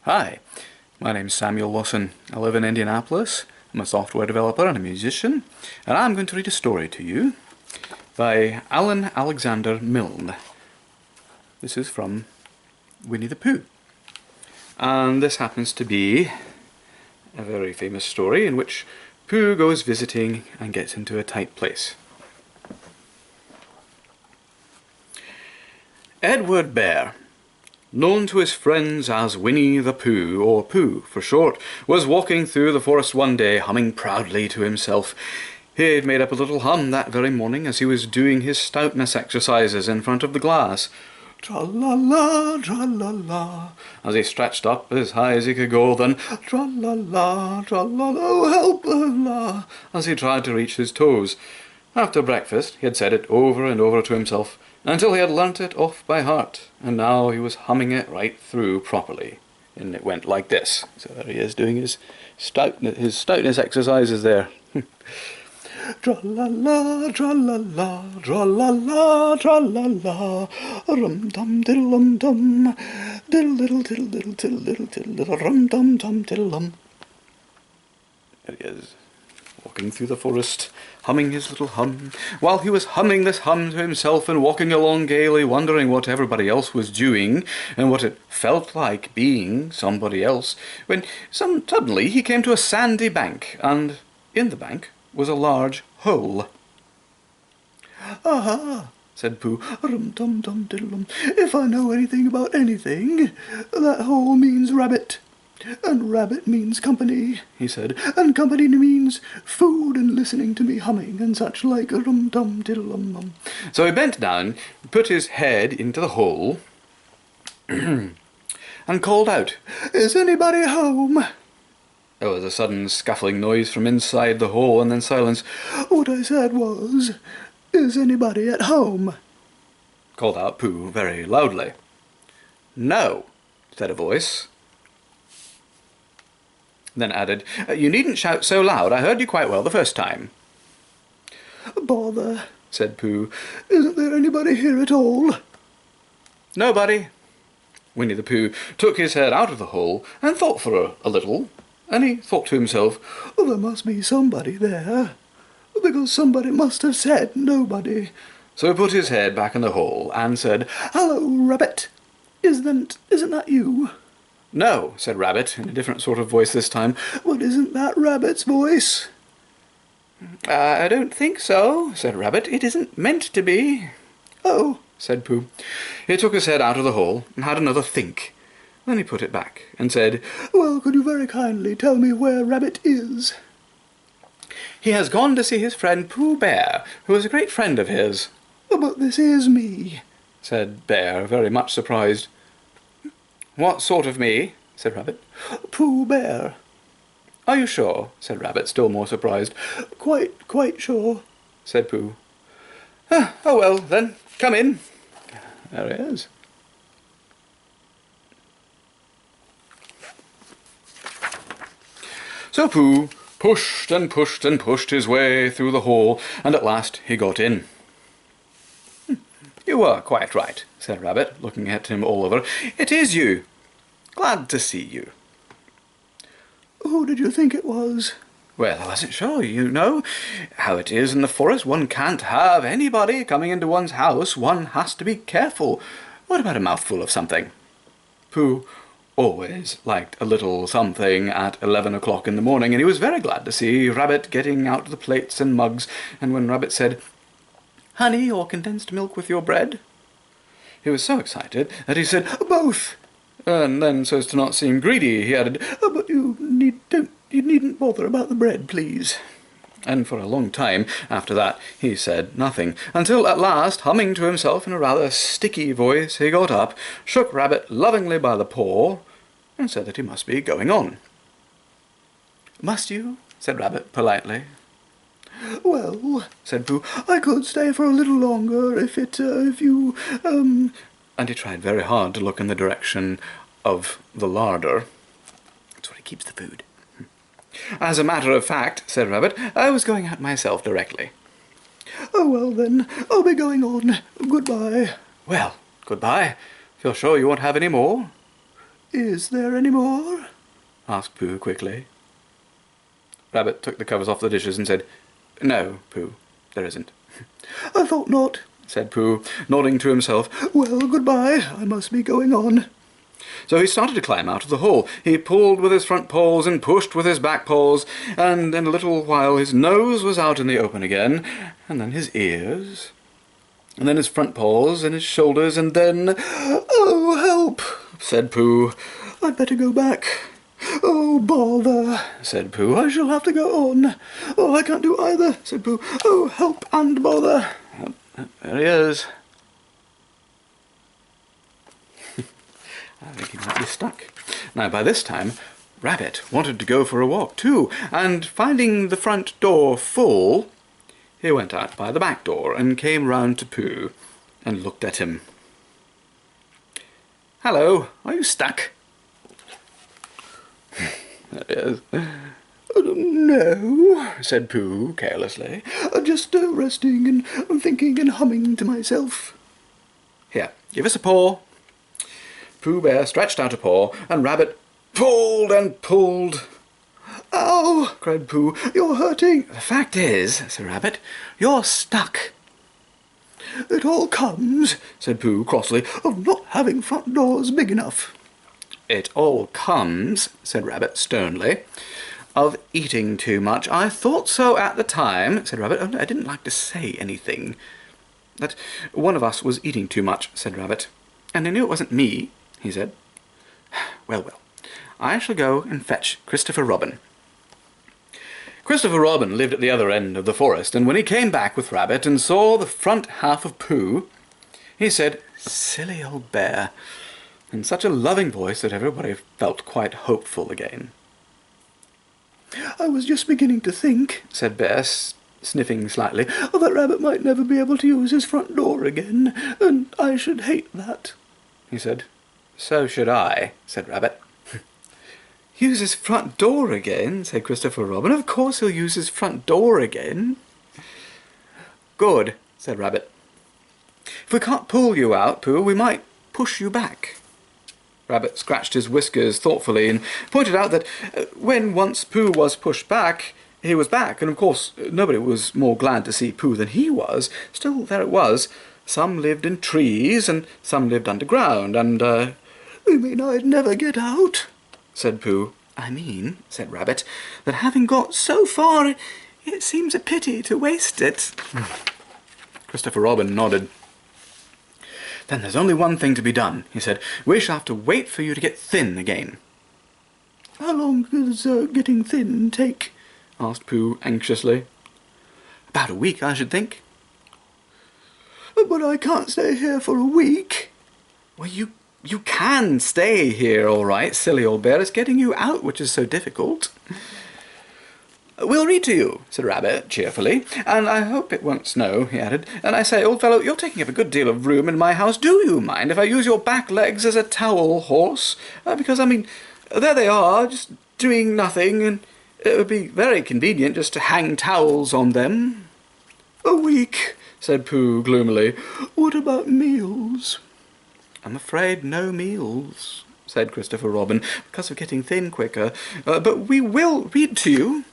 Hi, my name's Samuel Lawson. I live in Indianapolis. I'm a software developer and a musician, and I'm going to read a story to you by Alan Alexander Milne. This is from Winnie the Pooh. And this happens to be a very famous story in which Pooh goes visiting and gets into a tight place. Edward Bear, known to his friends as Winnie the Pooh, or Pooh for short, was walking through the forest one day, humming proudly to himself. He had made up a little hum that very morning as he was doing his stoutness exercises in front of the glass. Tra-la-la, tra-la-la, as he stretched up as high as he could go, then tra-la-la, tra-la-la, oh help, la, as he tried to reach his toes. After breakfast he had said it over and over to himself, until he had learnt it off by heart, and now he was humming it right through properly. And it went like this. So there he is doing his stoutness exercises there. Tra-la-la, tra-la-la, tra-la-la, tra-la-la, rum-dum diddle-dum-dum, diddle-diddle-diddle-diddle-diddle-diddle, rum-dum-dum-diddle-dum. There he is, walking through the forest, humming his little hum. While he was humming this hum to himself and walking along gaily, wondering what everybody else was doing and what it felt like being somebody else, when suddenly he came to a sandy bank, and in the bank was a large hole. "Aha!" said Pooh, rum-dum-dum-diddle-dum. "If I know anything about anything, that hole means rabbit. And rabbit means company," he said, "and company means food and listening to me humming and such like, rum-dum-diddle-dum-dum." So he bent down, put his head into the hole, and called out, "Is anybody home?" There was a sudden scuffling noise from inside the hole, and then silence. "What I said was, is anybody at home?" called out Pooh very loudly. "No," said a voice. Then added, "You needn't shout so loud. I heard you quite well the first time." "Bother," said Pooh. "Isn't there anybody here at all?" "Nobody." Winnie the Pooh took his head out of the hole and thought for a little, and he thought to himself, "There must be somebody there, because somebody must have said nobody." So he put his head back in the hole and said, "Hello, Rabbit. Isn't that you?" "No," said Rabbit, in a different sort of voice this time. "But isn't that Rabbit's voice?" "I don't think so," said Rabbit. "It isn't meant to be." "Oh," said Pooh. He took his head out of the hole and had another think. Then he put it back and said, "Well, could you very kindly tell me where Rabbit is?" "He has gone to see his friend Pooh Bear, who is a great friend of his." "But this is me," said Bear, very much surprised. "What sort of me?" said Rabbit. "Pooh Bear." "Are you sure?" said Rabbit, still more surprised. Quite sure," said Pooh. "Oh well, then, come in." There he is. So Pooh pushed and pushed and pushed his way through the hole, and at last he got in. "You were quite right," said Rabbit, looking at him all over. "It is you. Glad to see you." "Who did you think it was?" "Well, I wasn't sure. You know how it is in the forest. One can't have anybody coming into one's house. One has to be careful. What about a mouthful of something?" Pooh always liked a little something at 11 o'clock in the morning, and he was very glad to see Rabbit getting out the plates and mugs, and when Rabbit said, "Honey or condensed milk with your bread?" he was so excited that he said, "Both." And then, so as to not seem greedy, he added, "But you needn't bother about the bread, please." And for a long time after that he said nothing, until at last, humming to himself in a rather sticky voice, he got up, shook Rabbit lovingly by the paw, and said that he must be going on. "Must you?" said Rabbit politely. "Well," said Pooh, "I could stay for a little longer if you. And he tried very hard to look in the direction of the larder. That's where he keeps the food. "As a matter of fact," said Rabbit, "I was going out myself directly." "Oh, well then, I'll be going on. Goodbye." "Well, goodbye. Feel sure you won't have any more?" Is there any more? Asked Pooh quickly. Rabbit took the covers off the dishes and said, No, Pooh, there isn't. I thought not, said Pooh, nodding to himself. Well, goodbye, I must be going on. So he started to climb out of the hole. He pulled with his front paws and pushed with his back paws, and in a little while his nose was out in the open again, and then his ears, and then his front paws and his shoulders, and then... Oh, help, said Pooh. I'd better go back. Oh, bother, said Pooh. I shall have to go on. Oh, I can't do either, said Pooh. Oh, help and bother. There he is. I think he might be stuck. Now, by this time, Rabbit wanted to go for a walk too, and finding the front door full, he went out by the back door and came round to Pooh and looked at him. Hello, are you stuck? There he is. No, said Pooh carelessly. Just resting and thinking and humming to myself. Here, give us a paw. Pooh Bear stretched out a paw, and Rabbit pulled and pulled. Ow! Cried Pooh. You're hurting. The fact is, said Rabbit, you're stuck. It all comes, said Pooh crossly, of not having front doors big enough. It all comes, said Rabbit sternly, of eating too much. I thought so at the time, said Rabbit. Oh, I didn't like to say anything. That one of us was eating too much, said Rabbit. And I knew it wasn't me, he said. Well, well, I shall go and fetch Christopher Robin. Christopher Robin lived at the other end of the forest, and when he came back with Rabbit and saw the front half of Pooh, he said, Silly old bear, in such a loving voice that everybody felt quite hopeful again. I was just beginning to think, said Bear, sniffing slightly, that Rabbit might never be able to use his front door again, and I should hate that, he said. So should I, said Rabbit. Use his front door again, said Christopher Robin. Of course he'll use his front door again. Good, said Rabbit. If we can't pull you out, Pooh, we might push you back. Rabbit scratched his whiskers thoughtfully and pointed out that when once Pooh was pushed back, he was back, and of course nobody was more glad to see Pooh than he was. Still, there it was. Some lived in trees, and some lived underground, and, You mean I'd never get out? Said Pooh. I mean, said Rabbit, that having got so far, it seems a pity to waste it. Christopher Robin nodded. Then there's only one thing to be done, he said. We shall have to wait for you to get thin again. How long does getting thin take? Asked Pooh anxiously. About a week, I should think. But I can't stay here for a week. Well, you can stay here, all right, silly old bear. It's getting you out which is so difficult. We'll read to you, said Rabbit cheerfully, and I hope it won't snow, he added. And I say, old fellow, you're taking up a good deal of room in my house. Do you mind if I use your back legs as a towel horse? Because, I mean, there they are, just doing nothing, and it would be very convenient just to hang towels on them. A week, said Pooh gloomily. What about meals? I'm afraid no meals, said Christopher Robin, because of getting thin quicker. But we will read to you.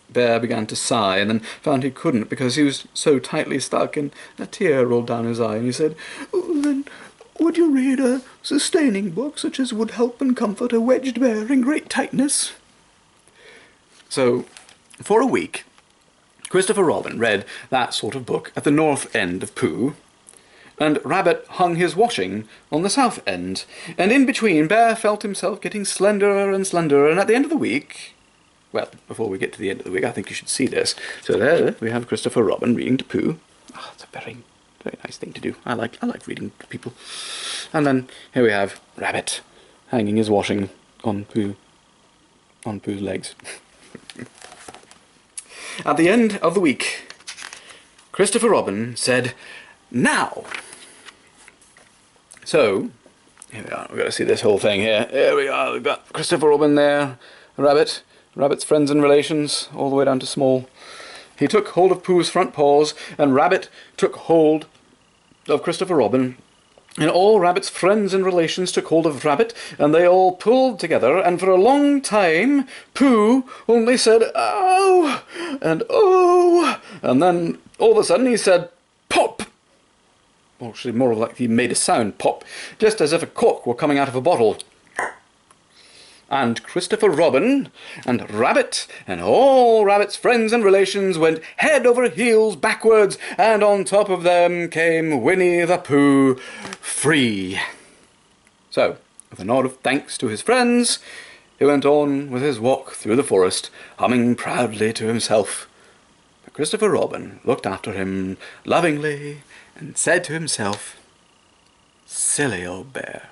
Bear began to sigh, and then found he couldn't because he was so tightly stuck, and a tear rolled down his eye, and he said, Then would you read a sustaining book such as would help and comfort a wedged bear in great tightness? So, for a week, Christopher Robin read that sort of book at the north end of Pooh, and Rabbit hung his washing on the south end, and in between Bear felt himself getting slenderer and slenderer, and at the end of the week... Well, before we get to the end of the week, I think you should see this. So there we have Christopher Robin reading to Pooh. Oh, it's a very, very nice thing to do. I like reading to people. And then here we have Rabbit hanging his washing on Pooh's legs. At the end of the week, Christopher Robin said, Now! So, here we are. We've got to see this whole thing here. Here we are. We've got Christopher Robin there, Rabbit. Rabbit's friends and relations, all the way down to Small. He took hold of Pooh's front paws, and Rabbit took hold of Christopher Robin, And all Rabbit's friends and relations took hold of Rabbit, and they all pulled together, and for a long time Pooh only said, "Oh!" and "Oh!" and then all of a sudden he said, "Pop!" Well, actually, more like he made a sound, pop, just as if a cork were coming out of a bottle. And Christopher Robin and Rabbit and all Rabbit's friends and relations went head over heels backwards, and on top of them came Winnie the Pooh, free. So, with a nod of thanks to his friends, he went on with his walk through the forest, humming proudly to himself. But Christopher Robin looked after him lovingly and said to himself, "Silly old bear."